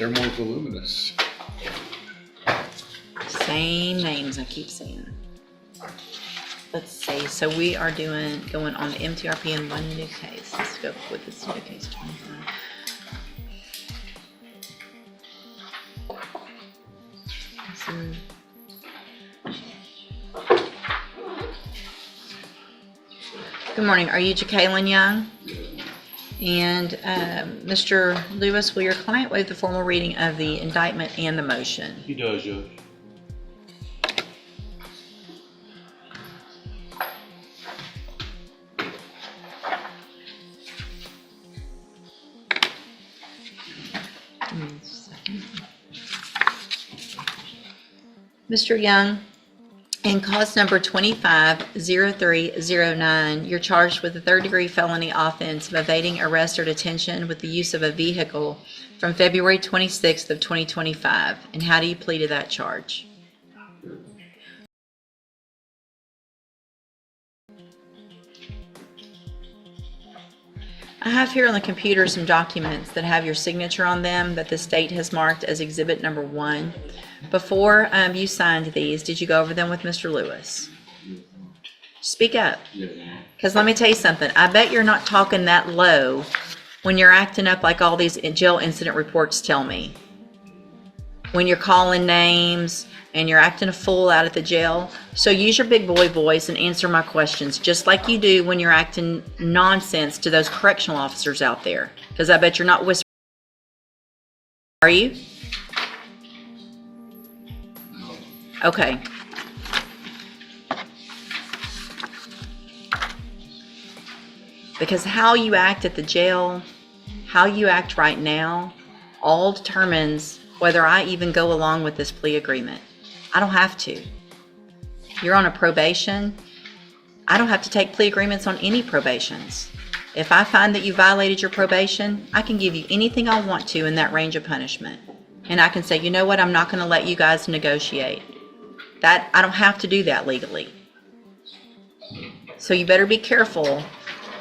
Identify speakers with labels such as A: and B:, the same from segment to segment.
A: They're more voluminous.
B: Same names, I keep saying. Let's see. So we are going on the MTRP in one new case. Let's go with this new case 25. Good morning. Are you Jacqueline Young? And Mr. Lewis, will your client waive the formal reading of the indictment and the motion?
C: He does, Judge.
B: Mr. Young, in cause number 250309, you're charged with a third-degree felony offense of evading arrest or detention with the use of a vehicle from February 26th of 2025. And how do you plead to that charge? I have here on the computer some documents that have your signature on them that the state has marked as exhibit number 1. Before you signed these, did you go over them with Mr. Lewis? Speak up. Because let me tell you something. I bet you're not talking that low when you're acting up like all these jail incident reports tell me. When you're calling names and you're acting a fool out at the jail. So use your big boy voice and answer my questions, just like you do when you're acting nonsense to those correctional officers out there. Because I bet you're not whispering. Are you? Okay. Because how you act at the jail, how you act right now, all determines whether I even go along with this plea agreement. I don't have to. You're on a probation. I don't have to take plea agreements on any probations. If I find that you violated your probation, I can give you anything I want to in that range of punishment. And I can say, you know what, I'm not going to let you guys negotiate. That I don't have to do that legally. So you better be careful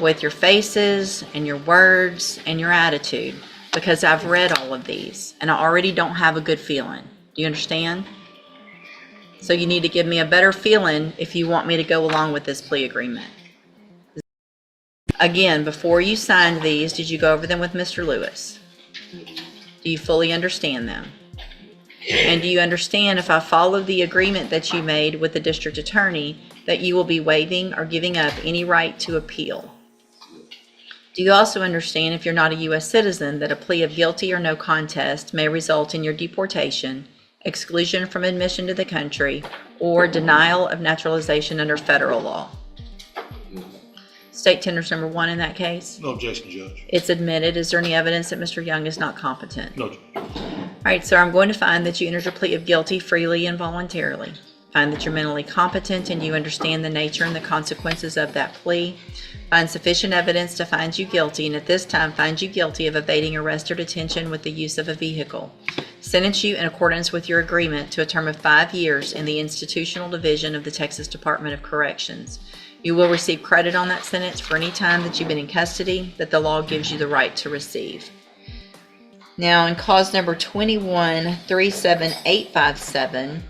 B: with your faces and your words and your attitude, because I've read all of these and I already don't have a good feeling. Do you understand? So you need to give me a better feeling if you want me to go along with this plea agreement. Again, before you signed these, did you go over them with Mr. Lewis? Do you fully understand them? And do you understand, if I follow the agreement that you made with the district attorney, that you will be waiving or giving up any right to appeal? Do you also understand, if you're not a U.S. citizen, that a plea of guilty or no contest may result in your deportation, exclusion from admission to the country, or denial of naturalization under federal law? State tenders number 1 in that case?
C: No objection, Judge.
B: It's admitted. Is there any evidence that Mr. Young is not competent?
C: No, Judge.
B: All right, so I'm going to find that you entered your plea of guilty freely and voluntarily. Find that you're mentally competent and you understand the nature and the consequences of that plea. Find sufficient evidence to find you guilty, and at this time find you guilty of evading arrest or detention with the use of a vehicle. Sentence you in accordance with your agreement to a term of 5 years in the Institutional Division of the Texas Department of Corrections. You will receive credit on that sentence for any time that you've been in custody that the law gives you the right to receive. Now, in cause number 2137857,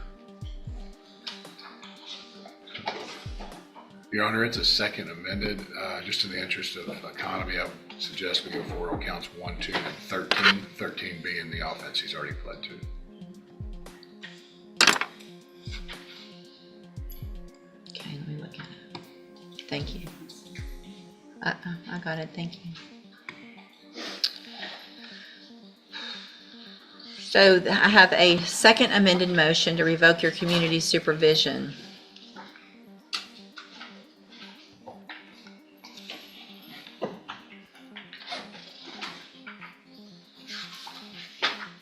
A: Your Honor, it's a second amended. Just in the interest of economy, I would suggest we go forward on counts 1, 2, and 13. 13 being the offense he's already pled to.
B: okay, let me look at it. Thank you. I got it. Thank you. So I have a second amended motion to revoke your community supervision.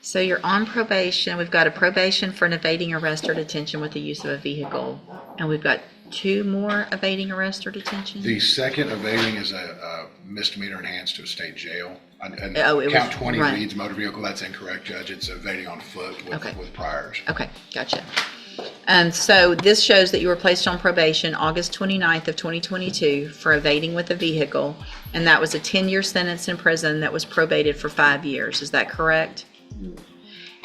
B: So you're on probation. We've got a probation for an evading arrest or detention with the use of a vehicle. And we've got 2 more evading arrest or detention.
A: The second evading is a misdemeanor enhanced to a state jail. And
B: Oh,
A: count 20
B: right.
A: reads motor vehicle. That's incorrect, Judge. It's evading on foot with,
B: Okay.
A: with priors.
B: Okay, gotcha. So this shows that you were placed on probation August 29th of 2022 for evading with a vehicle. And that was a 10-year sentence in prison that was probated for 5 years. Is that correct?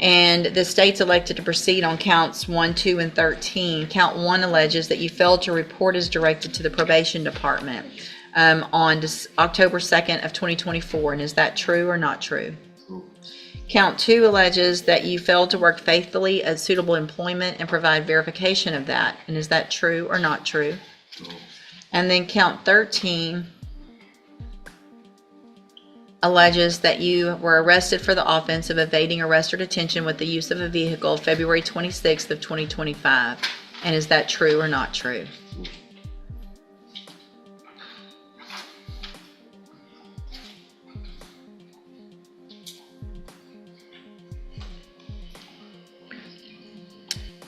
B: And the state's elected to proceed on counts 1, 2, and 13. Count 1 alleges that you failed to report as directed to the probation department on October 2nd of 2024. And is that true or not true? Count 2 alleges that you failed to work faithfully at suitable employment and provide verification of that. And is that true or not true? And then count 13 alleges that you were arrested for the offense of evading arrest or detention with the use of a vehicle February 26th of 2025. And is that true or not true?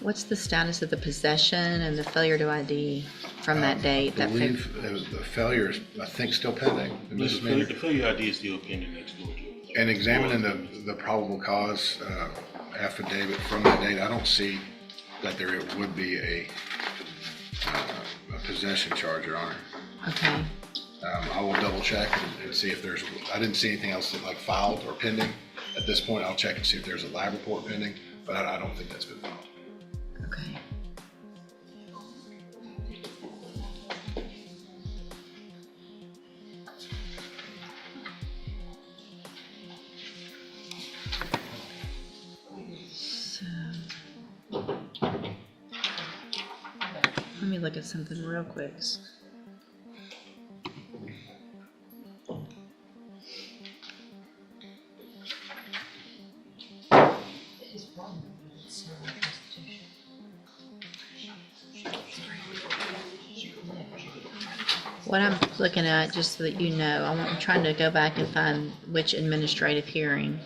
B: What's the status of the possession and the failure to ID from that date?
A: I believe the failure is, I think, still pending.
C: The failure ID is still pending next door to it.
A: And examining the probable cause affidavit from that date, I don't see that there would be a possession charge, Your Honor.
B: Okay.
A: I will double check and see if there's, I didn't see anything else that like filed or pending. At this point, I'll check and see if there's a lab report pending, but I don't think that's been filed.
B: Okay. So, let me look at something real quick. What I'm looking at, just so that you know, I'm trying to go back and find which administrative hearing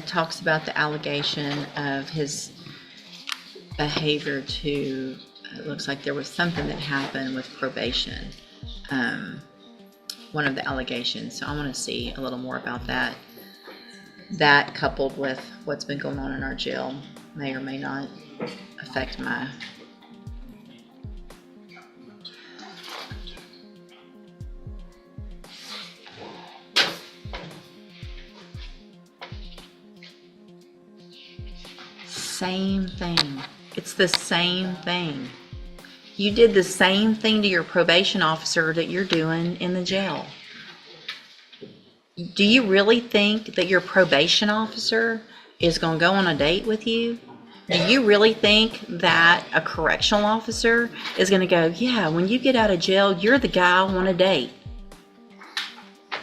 B: talks about the allegation of his behavior to, it looks like there was something that happened with probation, one of the allegations. So I want to see a little more about that. That coupled with what's been going on in our jail may or may not affect my same thing. It's the same thing. You did the same thing to your probation officer that you're doing in the jail. Do you really think that your probation officer is going to go on a date with you? Do you really think that a correctional officer is going to go, yeah, when you get out of jail, you're the guy I want to date?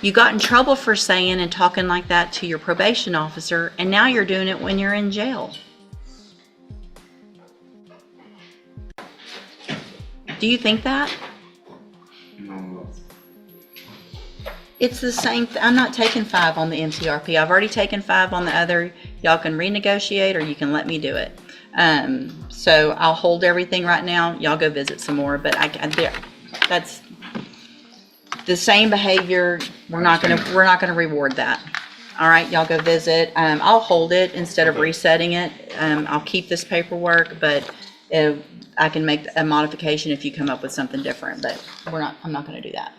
B: You got in trouble for saying and talking like that to your probation officer, and now you're doing it when you're in jail. Do you think that?
C: No.
B: It's the same. I'm not taking 5 on the MCRP. I've already taken 5 on the other. Y'all can renegotiate or you can let me do it. So I'll hold everything right now. Y'all go visit some more. But that's the same behavior. We're not gonna reward that. All right, y'all go visit. I'll hold it instead of resetting it. I'll keep this paperwork, but I can make a modification if you come up with something different. But I'm not gonna do that.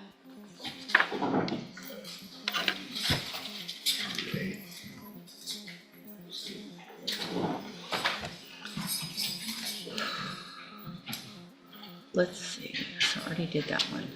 B: Let's see. So I already did that one.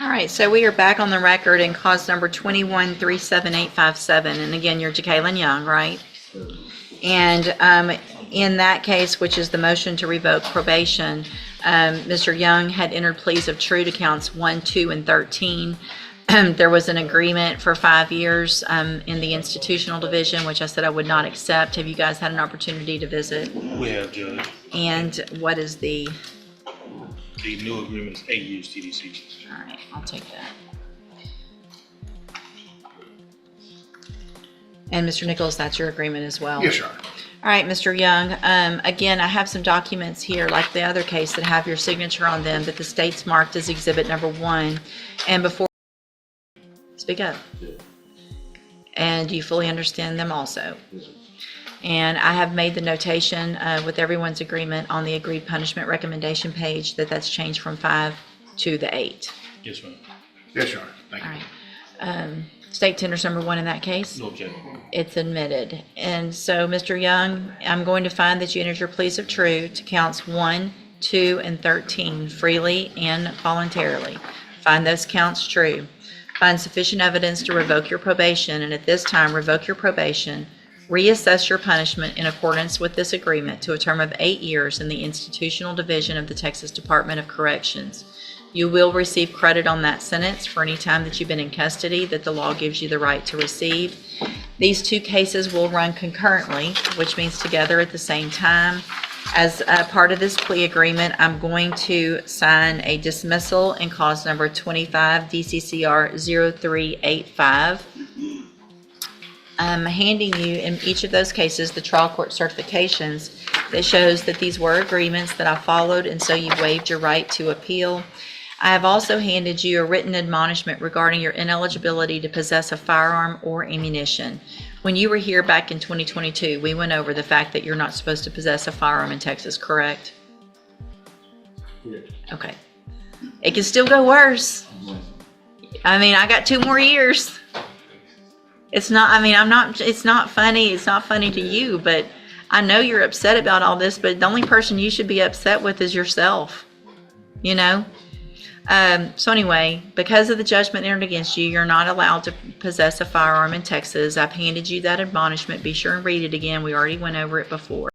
B: All right, so we are back on the record in cause number 21-37857. And again, you're Jacqueline Young, right? And in that case, which is the motion to revoke probation, Mr. Young had entered pleas of true to counts 1, 2, and 13. There was an agreement for 5 years in the institutional division, which I said I would not accept. Have you guys had an opportunity to visit?
C: We have, Judge.
B: And what is the
C: The new agreement is 8 years TDC.
B: All right, I'll take that. And Mr. Nichols, that's your agreement as well?
A: Yes, Your Honor.
B: All right, Mr. Young, again, I have some documents here, like the other case, that have your signature on them, that the state's marked as exhibit number 1. And before, speak up. And do you fully understand them also? And I have made the notation with everyone's agreement on the agreed punishment recommendation page that that's changed from 5 to the 8.
C: Yes, ma'am.
A: Yes, Your Honor. Thank
B: All
A: you.
B: right. State tenders number 1 in that case?
C: No objection.
B: It's admitted. And so, Mr. Young, I'm going to find that you entered your pleas of true to counts 1, 2, and 13 freely and voluntarily. Find those counts true. Find sufficient evidence to revoke your probation, and at this time, revoke your probation. Reassess your punishment in accordance with this agreement to a term of 8 years in the Institutional Division of the Texas Department of Corrections. You will receive credit on that sentence for any time that you've been in custody that the law gives you the right to receive. These 2 cases will run concurrently, which means together at the same time. As a part of this plea agreement, I'm going to sign a dismissal in cause number 25 DCCR 0385. I'm handing you in each of those cases the trial court certifications that shows that these were agreements that I followed, and so you waived your right to appeal. I have also handed you a written admonishment regarding your ineligibility to possess a firearm or ammunition. When you were here back in 2022, we went over the fact that you're not supposed to possess a firearm in Texas, correct?
D: Correct.
B: Okay. It can still go worse. I mean, I got 2 more years. It's not funny. It's not funny to you, but I know you're upset about all this, but the only person you should be upset with is yourself, you know? So anyway, because of the judgment entered against you, you're not allowed to possess a firearm in Texas. I've handed you that admonishment. Be sure and read it again. We already went over it before.